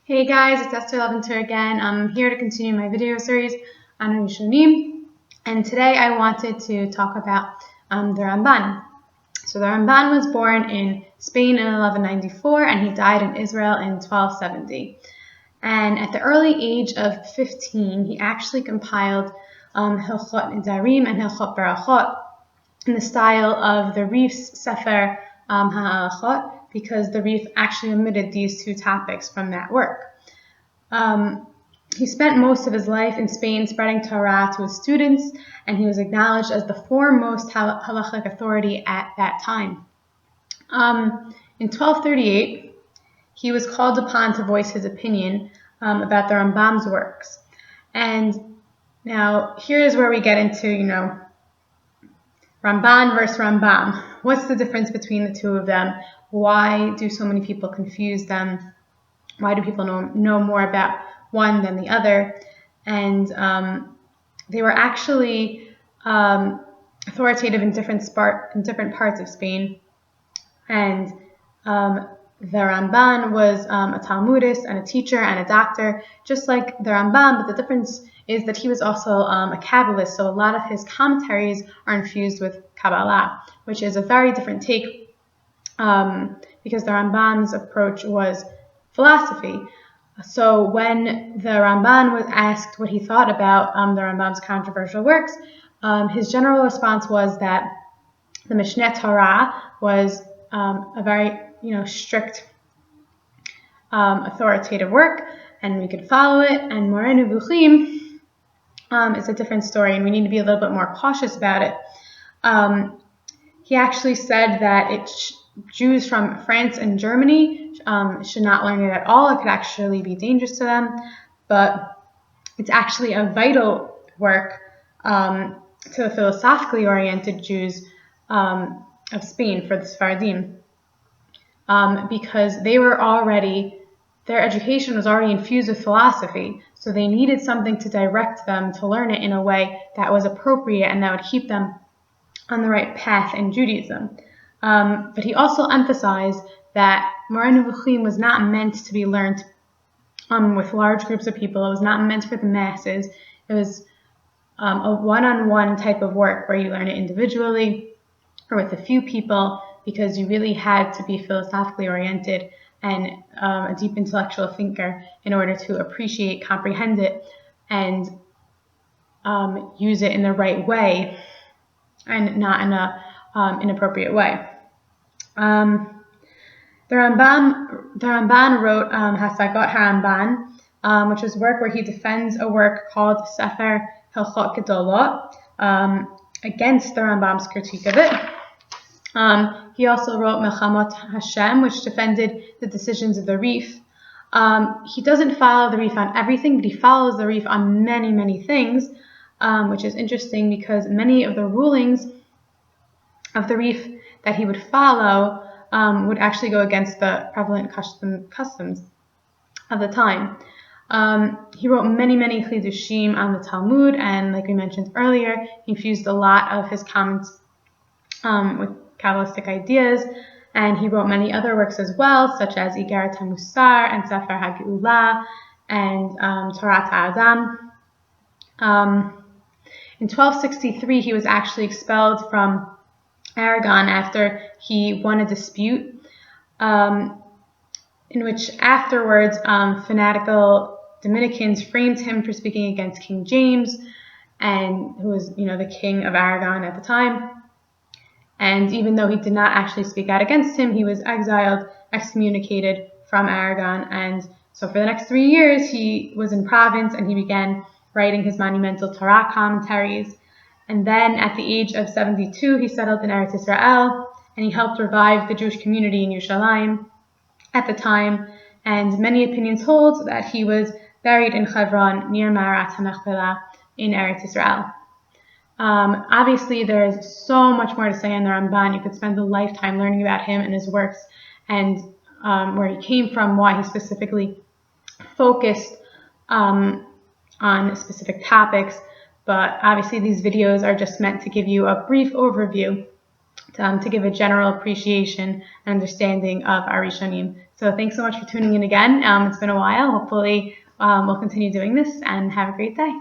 Hey guys, it's Esther Leventer again. I'm here to continue my video series on Rishonim, and today I wanted to talk about the Rambann. So the Rambann was born in Spain in 1194 and he died in Israel in 1270. And at the early age of 15, he actually compiled Hilchot Nidarim and Hilchot Barachot in the style of the Rif's Sefer HaHalachot, because the Rif actually omitted these two topics from that work. He spent most of his life in Spain spreading Torah to his students, and he was acknowledged as the foremost halachic authority at that time. In 1238, he was called upon to voice his opinion about the Rambam's works. And now here is where we get into, Rambann versus Rambam. What's the difference between the two of them? Why do so many people confuse them? Why do people know more about one than the other? And they were actually authoritative in different parts of Spain. And the Rambann was a Talmudist and a teacher and a doctor, just like the Rambam, but the difference is that he was also a Kabbalist, so a lot of his commentaries are infused with Kabbalah, which is a very different take because the Rambam's approach was philosophy. So when the Rambann was asked what he thought about the Rambam's controversial works, his general response was that the Mishneh Torah was a very strict authoritative work, and we could follow it, and Moreh Nevuchim is a different story, and we need to be a little bit more cautious about it. He actually said that Jews from France and Germany should not learn it at all. It could actually be dangerous to them, but it's actually a vital work to the philosophically oriented Jews of Spain, for the Sephardim, because their education was already infused with philosophy, so they needed something to direct them to learn it in a way that was appropriate and that would keep them on the right path in Judaism. But he also emphasized that Moreh Nevuchim was not meant to be learned with large groups of people. It was not meant for the masses. It was a one-on-one type of work where you learn it individually or with a few people, because you really had to be philosophically oriented and a deep intellectual thinker in order to appreciate, comprehend it, and use it in the right way and not in an inappropriate way. The Rambann wrote Hasagot HaRambann, which is work where he defends a work called Sefer Hilchot Gedolot against the Rambam's critique of it. He also wrote Melchamot Hashem, which defended the decisions of the Rif. He doesn't follow the Rif on everything, but he follows the Rif on many, many things, which is interesting because many of the rulings of the Rif that he would follow would actually go against the prevalent customs of the time. He wrote many, many chidushim on the Talmud, and like we mentioned earlier, he infused a lot of his comments with Kabbalistic ideas, and he wrote many other works as well, such as Igeret HaMusar and Sefer HaGeulah and Torat HaAdam. In 1263, he was actually expelled from Aragon after he won a dispute, in which afterwards fanatical Dominicans framed him for speaking against King James, and who was the king of Aragon at the time. And even though he did not actually speak out against him, he was exiled, excommunicated from Aragon. And so for the next 3 years, he was in province and he began writing his monumental Torah commentaries. And then at the age of 72, he settled in Eretz Israel, and he helped revive the Jewish community in Yerushalayim at the time. And many opinions hold that he was buried in Hebron near Ma'arat HaMachpelah in Eretz Israel. Obviously, there is so much more to say on the Rambann. You could spend a lifetime learning about him and his works and where he came from, why he specifically focused on specific topics. But obviously, these videos are just meant to give you a brief overview to give a general appreciation and understanding of our Rishonim. So thanks so much for tuning in again. It's been a while. Hopefully we'll continue doing this, and have a great day.